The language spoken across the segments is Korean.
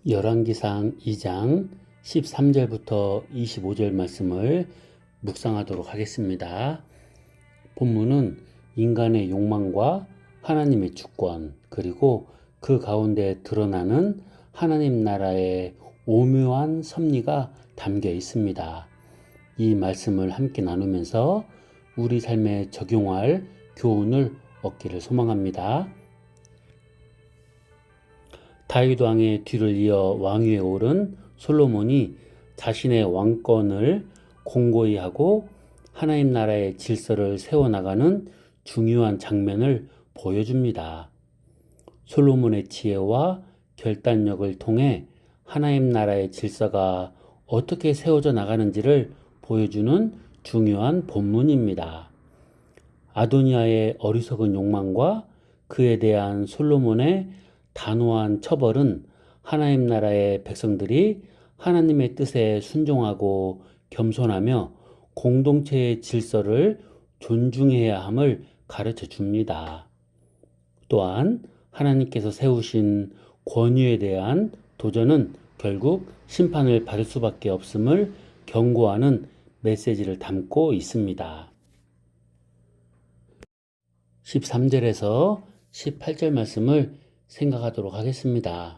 열왕기상 2장 13절부터 25절 말씀을 묵상하도록 하겠습니다. 본문은 인간의 욕망과 하나님의 주권, 그리고 그 가운데 드러나는 하나님 나라의 오묘한 섭리가 담겨 있습니다. 이 말씀을 함께 나누면서 우리 삶에 적용할 교훈을 얻기를 소망합니다. 다윗 왕의 뒤를 이어 왕위에 오른 솔로몬이 자신의 왕권을 공고히 하고 하나님 나라의 질서를 세워나가는 중요한 장면을 보여줍니다. 솔로몬의 지혜와 결단력을 통해 하나님 나라의 질서가 어떻게 세워져 나가는지를 보여주는 중요한 본문입니다. 아도니아의 어리석은 욕망과 그에 대한 솔로몬의 단호한 처벌은 하나님 나라의 백성들이 하나님의 뜻에 순종하고 겸손하며 공동체의 질서를 존중해야 함을 가르쳐 줍니다. 또한 하나님께서 세우신 권위에 대한 도전은 결국 심판을 받을 수밖에 없음을 경고하는 메시지를 담고 있습니다. 13절에서 18절 말씀을 생각하도록 하겠습니다.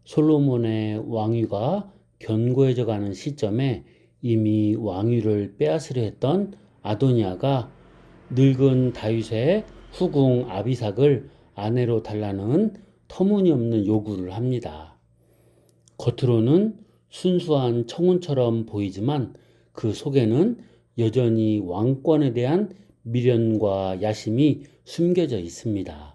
솔로몬의 왕위가 견고해져 가는 시점에 이미 왕위를 빼앗으려 했던 아도니아가 늙은 다윗의 후궁 아비삭을 아내로 달라는 터무니없는 요구를 합니다. 겉으로는 순수한 청혼처럼 보이지만 그 속에는 여전히 왕권에 대한 미련과 야심이 숨겨져 있습니다.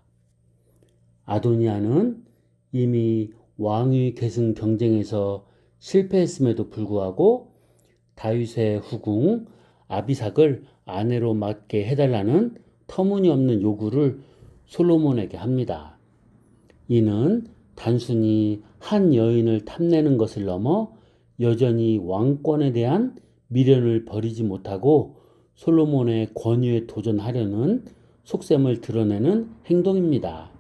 아도니아는 이미 왕위 계승 경쟁에서 실패했음에도 불구하고 다윗의 후궁 아비삭을 아내로 맡게 해달라는 터무니없는 요구를 솔로몬에게 합니다. 이는 단순히 한 여인을 탐내는 것을 넘어 여전히 왕권에 대한 미련을 버리지 못하고 솔로몬의 권위에 도전하려는 속셈을 드러내는 행동입니다.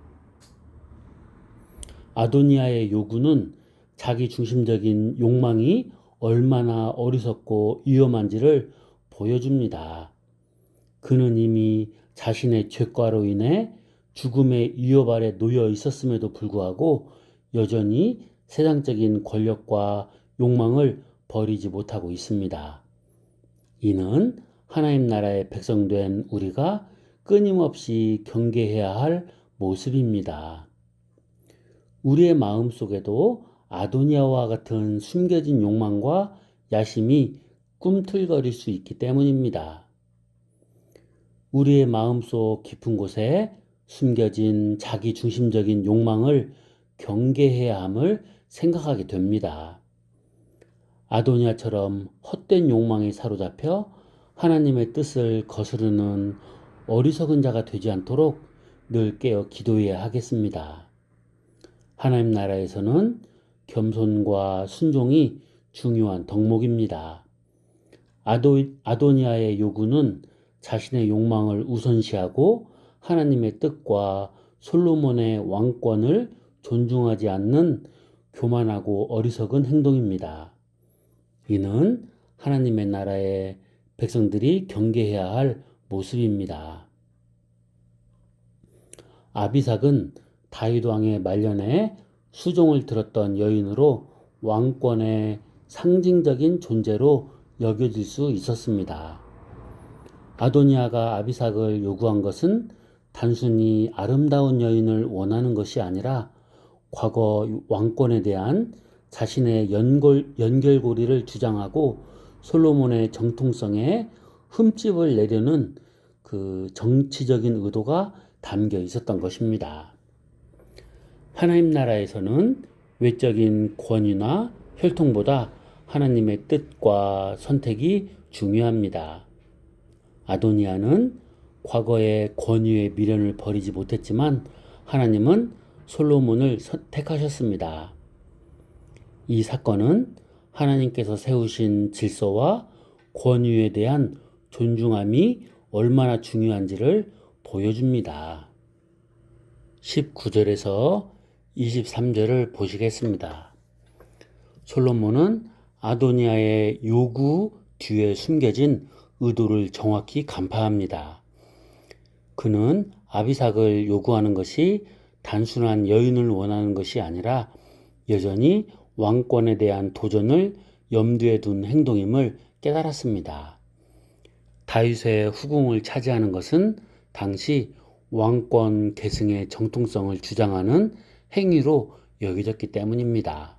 아도니아의 요구는 자기 중심적인 욕망이 얼마나 어리석고 위험한지를 보여줍니다. 그는 이미 자신의 죄과로 인해 죽음의 위협 아래 놓여 있었음에도 불구하고 여전히 세상적인 권력과 욕망을 버리지 못하고 있습니다. 이는 하나님 나라의 백성된 우리가 끊임없이 경계해야 할 모습입니다. 우리의 마음 속에도 아도니아와 같은 숨겨진 욕망과 야심이 꿈틀거릴 수 있기 때문입니다. 우리의 마음속 깊은 곳에 숨겨진 자기 중심적인 욕망을 경계해야 함을 생각하게 됩니다. 아도니아처럼 헛된 욕망에 사로잡혀 하나님의 뜻을 거스르는 어리석은 자가 되지 않도록 늘 깨어 기도해야 하겠습니다. 하나님 나라에서는 겸손과 순종이 중요한 덕목입니다. 아도니아의 요구는 자신의 욕망을 우선시하고 하나님의 뜻과 솔로몬의 왕권을 존중하지 않는 교만하고 어리석은 행동입니다. 이는 하나님의 나라의 백성들이 경계해야 할 모습입니다. 아비삭은 다윗 왕의 말년에 수종을 들었던 여인으로 왕권의 상징적인 존재로 여겨질 수 있었습니다. 아도니아가 아비삭을 요구한 것은 단순히 아름다운 여인을 원하는 것이 아니라 과거 왕권에 대한 자신의 연결고리를 주장하고 솔로몬의 정통성에 흠집을 내려는 그 정치적인 의도가 담겨 있었던 것입니다. 하나님 나라에서는 외적인 권위나 혈통보다 하나님의 뜻과 선택이 중요합니다. 아도니아는 과거의 권위의 미련을 버리지 못했지만 하나님은 솔로몬을 택하셨습니다. 이 사건은 하나님께서 세우신 질서와 권위에 대한 존중함이 얼마나 중요한지를 보여줍니다. 19절에서 23절을 보시겠습니다. 솔로몬은 아도니아의 요구 뒤에 숨겨진 의도를 정확히 간파합니다. 그는 아비삭을 요구하는 것이 단순한 여인을 원하는 것이 아니라 여전히 왕권에 대한 도전을 염두에 둔 행동임을 깨달았습니다. 다윗의 후궁을 차지하는 것은 당시 왕권 계승의 정통성을 주장하는 행위로 여겨졌기 때문입니다.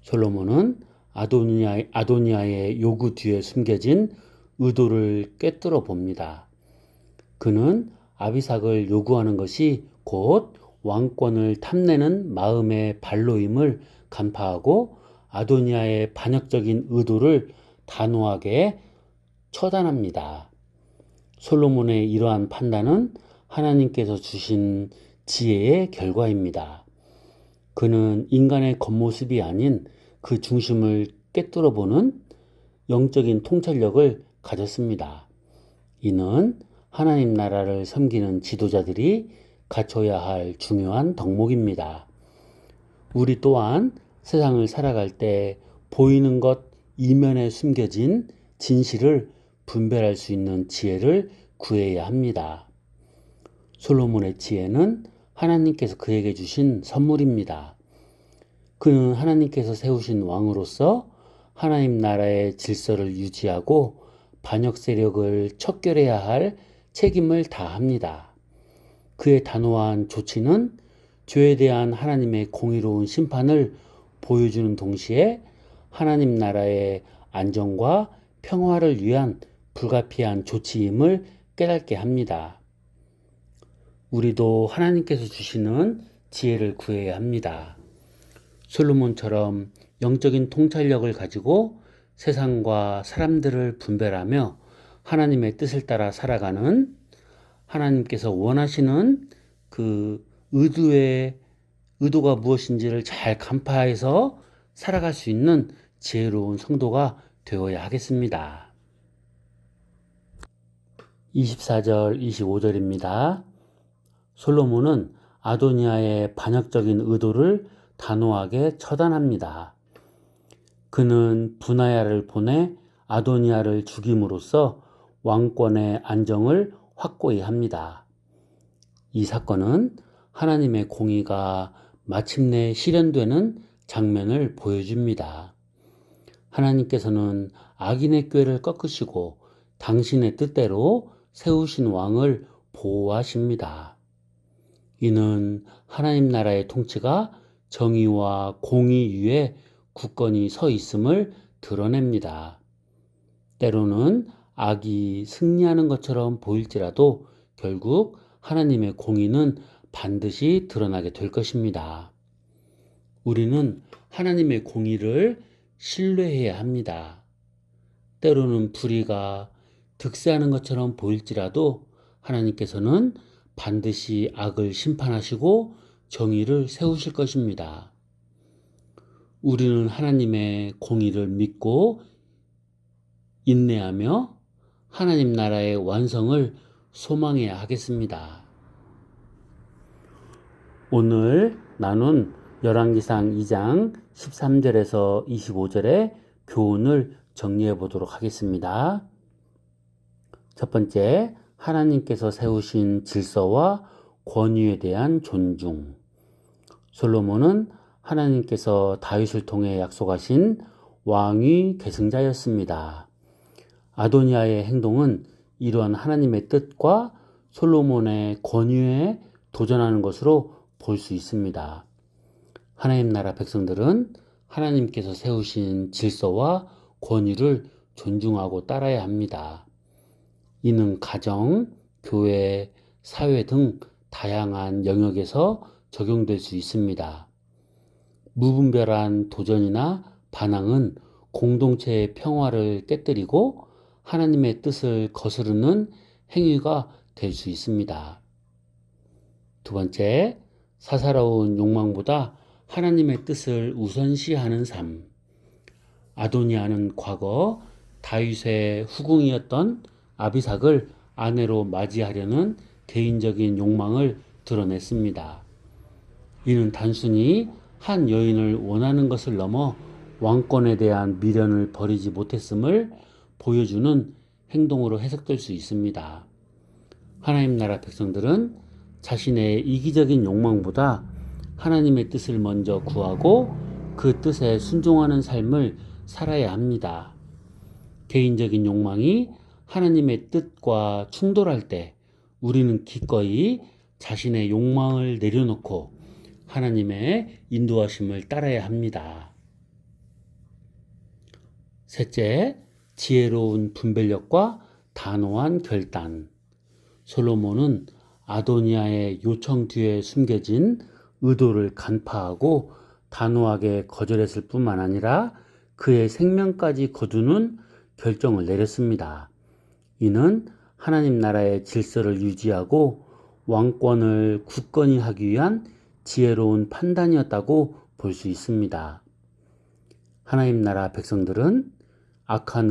솔로몬은 아도니아의 요구 뒤에 숨겨진 의도를 꿰뚫어 봅니다. 그는 아비삭을 요구하는 것이 곧 왕권을 탐내는 마음의 발로임을 간파하고 아도니아의 반역적인 의도를 단호하게 처단합니다. 솔로몬의 이러한 판단은 하나님께서 주신 지혜의 결과입니다. 그는 인간의 겉모습이 아닌 그 중심을 꿰뚫어 보는 영적인 통찰력을 가졌습니다. 이는 하나님 나라를 섬기는 지도자들이 갖춰야 할 중요한 덕목입니다. 우리 또한 세상을 살아갈 때 보이는 것 이면에 숨겨진 진실을 분별할 수 있는 지혜를 구해야 합니다. 솔로몬의 지혜는 하나님께서 그에게 주신 선물입니다. 그는 하나님께서 세우신 왕으로서 하나님 나라의 질서를 유지하고 반역 세력을 척결해야 할 책임을 다합니다. 그의 단호한 조치는 죄에 대한 하나님의 공의로운 심판을 보여주는 동시에 하나님 나라의 안정과 평화를 위한 불가피한 조치임을 깨닫게 합니다. 우리도 하나님께서 주시는 지혜를 구해야 합니다. 솔로몬처럼 영적인 통찰력을 가지고 세상과 사람들을 분별하며 하나님의 뜻을 따라 살아가는 하나님께서 원하시는 그 의도가 무엇인지를 잘 간파해서 살아갈 수 있는 지혜로운 성도가 되어야 하겠습니다. 24절, 25절입니다. 솔로몬은 아도니아의 반역적인 의도를 단호하게 처단합니다. 그는 분하야를 보내 아도니아를 죽임으로써 왕권의 안정을 확고히 합니다. 이 사건은 하나님의 공의가 마침내 실현되는 장면을 보여줍니다. 하나님께서는 악인의 꾀를 꺾으시고 당신의 뜻대로 세우신 왕을 보호하십니다. 이는 하나님 나라의 통치가 정의와 공의 위에 굳건히 서 있음을 드러냅니다. 때로는 악이 승리하는 것처럼 보일지라도 결국 하나님의 공의는 반드시 드러나게 될 것입니다. 우리는 하나님의 공의를 신뢰해야 합니다. 때로는 불의가 득세하는 것처럼 보일지라도 하나님께서는 반드시 악을 심판하시고 정의를 세우실 것입니다. 우리는 하나님의 공의를 믿고 인내하며 하나님 나라의 완성을 소망해야 하겠습니다. 오늘 나눈 열왕기상 2장 13절에서 25절의 교훈을 정리해 보도록 하겠습니다. 첫 번째, 하나님께서 세우신 질서와 권위에 대한 존중. 솔로몬은 하나님께서 다윗을 통해 약속하신 왕위 계승자였습니다. 아도니아의 행동은 이러한 하나님의 뜻과 솔로몬의 권위에 도전하는 것으로 볼 수 있습니다. 하나님 나라 백성들은 하나님께서 세우신 질서와 권위를 존중하고 따라야 합니다. 이는 가정, 교회, 사회 등 다양한 영역에서 적용될 수 있습니다. 무분별한 도전이나 반항은 공동체의 평화를 깨뜨리고 하나님의 뜻을 거스르는 행위가 될 수 있습니다. 두 번째, 사사로운 욕망보다 하나님의 뜻을 우선시하는 삶. 아도니아는 과거 다윗의 후궁이었던 아비삭을 아내로 맞이하려는 개인적인 욕망을 드러냈습니다. 이는 단순히 한 여인을 원하는 것을 넘어 왕권에 대한 미련을 버리지 못했음을 보여주는 행동으로 해석될 수 있습니다. 하나님 나라 백성들은 자신의 이기적인 욕망보다 하나님의 뜻을 먼저 구하고 그 뜻에 순종하는 삶을 살아야 합니다. 개인적인 욕망이 하나님의 뜻과 충돌할 때 우리는 기꺼이 자신의 욕망을 내려놓고 하나님의 인도하심을 따라야 합니다. 셋째, 지혜로운 분별력과 단호한 결단. 솔로몬은 아도니아의 요청 뒤에 숨겨진 의도를 간파하고 단호하게 거절했을 뿐만 아니라 그의 생명까지 거두는 결정을 내렸습니다. 이는 하나님 나라의 질서를 유지하고 왕권을 굳건히 하기 위한 지혜로운 판단이었다고 볼 수 있습니다. 하나님 나라 백성들은 악한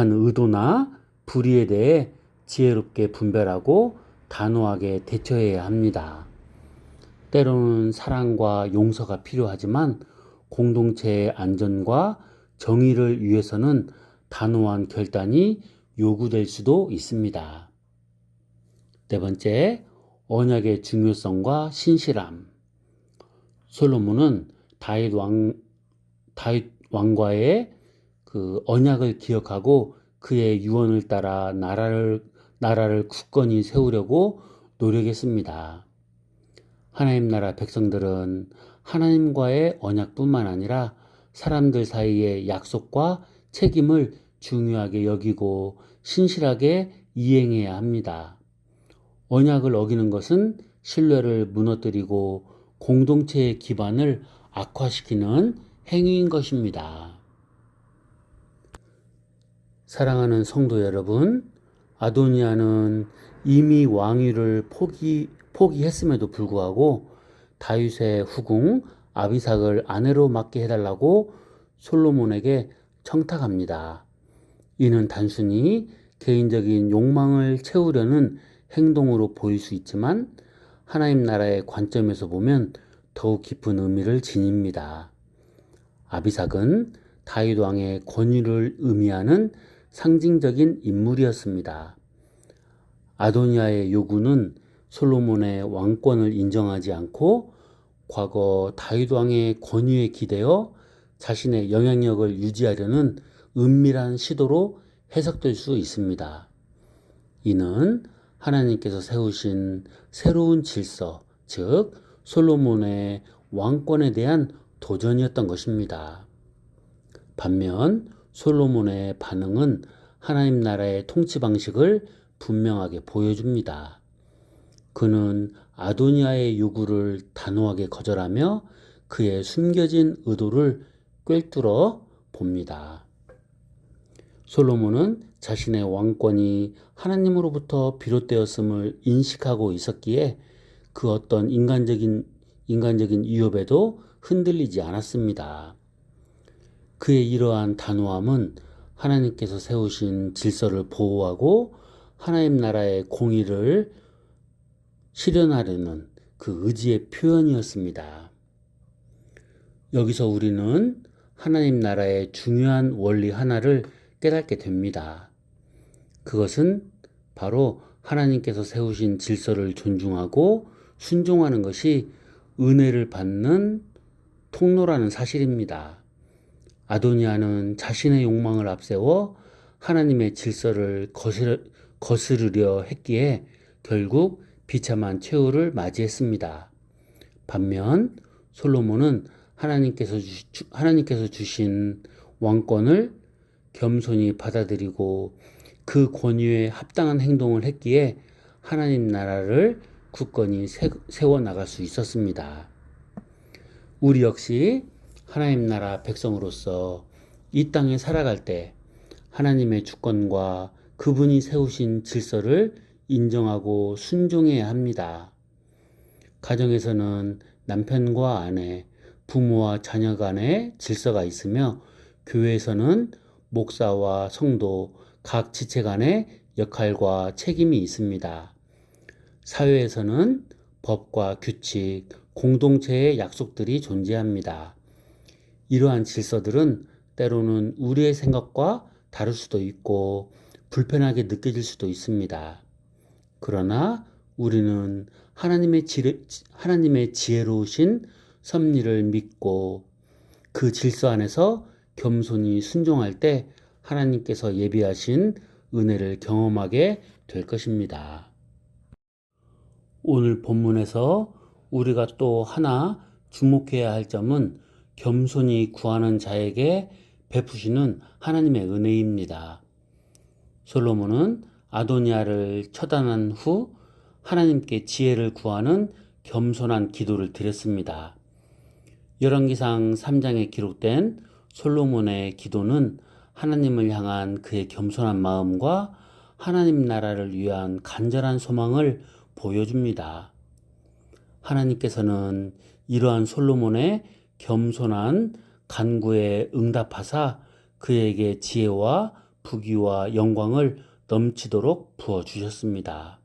의도나 불의에 대해 지혜롭게 분별하고 단호하게 대처해야 합니다. 때로는 사랑과 용서가 필요하지만 공동체의 안전과 정의를 위해서는 단호한 결단이 요구될 수도 있습니다. 네 번째, 언약의 중요성과 신실함. 솔로몬은 다윗 왕과의 그 언약을 기억하고 그의 유언을 따라 나라를 굳건히 세우려고 노력했습니다. 하나님 나라 백성들은 하나님과의 언약뿐만 아니라 사람들 사이의 약속과 책임을 중요하게 여기고 신실하게 이행해야 합니다. 언약을 어기는 것은 신뢰를 무너뜨리고 공동체의 기반을 악화시키는 행위인 것입니다. 사랑하는 성도 여러분, 아도니아는 이미 왕위를 포기했음에도 불구하고 다윗의 후궁 아비삭을 아내로 맡게 해달라고 솔로몬에게 청탁합니다. 이는 단순히 개인적인 욕망을 채우려는 행동으로 보일 수 있지만 하나님 나라의 관점에서 보면 더욱 깊은 의미를 지닙니다. 아비삭은 다윗 왕의 권위를 의미하는 상징적인 인물이었습니다. 아도니아의 요구는 솔로몬의 왕권을 인정하지 않고 과거 다윗 왕의 권위에 기대어 자신의 영향력을 유지하려는 은밀한 시도로 해석될 수 있습니다. 이는 하나님께서 세우신 새로운 질서, 즉 솔로몬의 왕권에 대한 도전이었던 것입니다. 반면 솔로몬의 반응은 하나님 나라의 통치 방식을 분명하게 보여줍니다. 그는 아도니아의 요구를 단호하게 거절하며 그의 숨겨진 의도를 꿰뚫어 봅니다. 솔로몬은 자신의 왕권이 하나님으로부터 비롯되었음을 인식하고 있었기에 그 어떤 인간적인 위협에도 흔들리지 않았습니다. 그의 이러한 단호함은 하나님께서 세우신 질서를 보호하고 하나님 나라의 공의를 실현하려는 그 의지의 표현이었습니다. 여기서 우리는 하나님 나라의 중요한 원리 하나를 깨닫게 됩니다. 그것은 바로 하나님께서 세우신 질서를 존중하고 순종하는 것이 은혜를 받는 통로라는 사실입니다. 아도니아는 자신의 욕망을 앞세워 하나님의 질서를 거스르려 했기에 결국 비참한 최후를 맞이했습니다. 반면 솔로몬은 하나님께서 주신 왕권을 겸손히 받아들이고 그 권위에 합당한 행동을 했기에 하나님 나라를 굳건히 세워나갈 수 있었습니다. 우리 역시 하나님 나라 백성으로서 이 땅에 살아갈 때 하나님의 주권과 그분이 세우신 질서를 인정하고 순종해야 합니다. 가정에서는 남편과 아내, 부모와 자녀 간의 질서가 있으며 교회에서는 목사와 성도, 각 지체 간의 역할과 책임이 있습니다. 사회에서는 법과 규칙, 공동체의 약속들이 존재합니다. 이러한 질서들은 때로는 우리의 생각과 다를 수도 있고 불편하게 느껴질 수도 있습니다. 그러나 우리는 하나님의 지혜로우신 섭리를 믿고 그 질서 안에서 겸손히 순종할 때 하나님께서 예비하신 은혜를 경험하게 될 것입니다. 오늘 본문에서 우리가 또 하나 주목해야 할 점은 겸손히 구하는 자에게 베푸시는 하나님의 은혜입니다. 솔로몬은 아도니아를 처단한 후 하나님께 지혜를 구하는 겸손한 기도를 드렸습니다. 열왕기상 3장에 기록된 솔로몬의 기도는 하나님을 향한 그의 겸손한 마음과 하나님 나라를 위한 간절한 소망을 보여줍니다. 하나님께서는 이러한 솔로몬의 겸손한 간구에 응답하사 그에게 지혜와 부귀와 영광을 넘치도록 부어주셨습니다.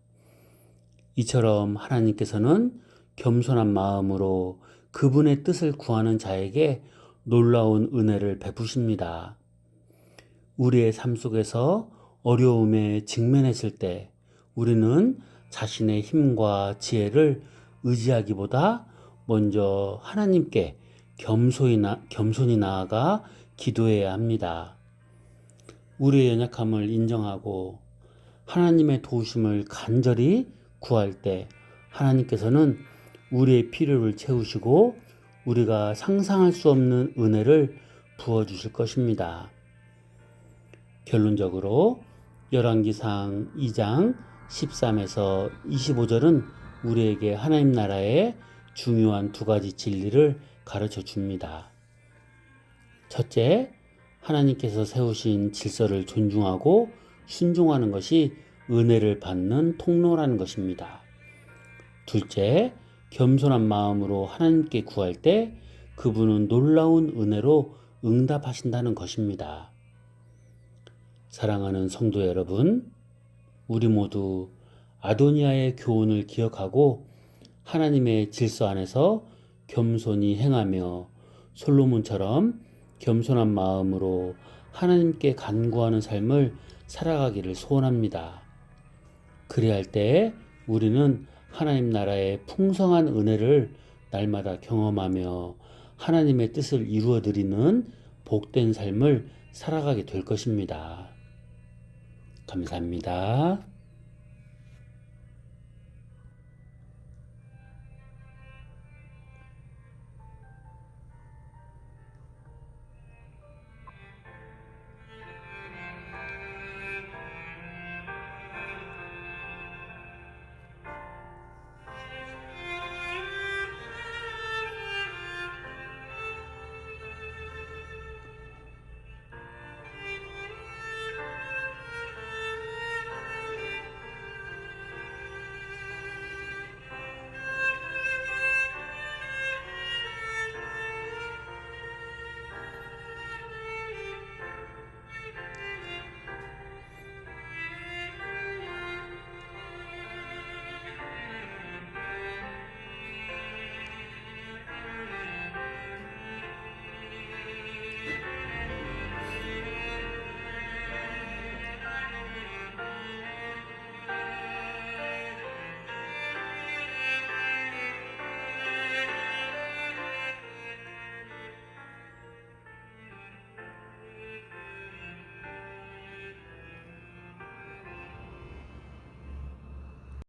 이처럼 하나님께서는 겸손한 마음으로 그분의 뜻을 구하는 자에게 놀라운 은혜를 베푸십니다. 우리의 삶 속에서 어려움에 직면했을 때 우리는 자신의 힘과 지혜를 의지하기보다 먼저 하나님께 겸손히 나아가 기도해야 합니다. 우리의 연약함을 인정하고 하나님의 도우심을 간절히 구할 때 하나님께서는 우리의 필요를 채우시고 우리가 상상할 수 없는 은혜를 부어주실 것입니다. 결론적으로 열왕기상 2장 13에서 25절은 우리에게 하나님 나라의 중요한 두 가지 진리를 가르쳐 줍니다. 첫째, 하나님께서 세우신 질서를 존중하고 순종하는 것이 은혜를 받는 통로라는 것입니다. 둘째, 겸손한 마음으로 하나님께 구할 때 그분은 놀라운 은혜로 응답하신다는 것입니다. 사랑하는 성도 여러분, 우리 모두 아도니아의 교훈을 기억하고 하나님의 질서 안에서 겸손히 행하며 솔로몬처럼 겸손한 마음으로 하나님께 간구하는 삶을 살아가기를 소원합니다. 그래야 할 때 우리는 하나님 나라의 풍성한 은혜를 날마다 경험하며 하나님의 뜻을 이루어드리는 복된 삶을 살아가게 될 것입니다. 감사합니다.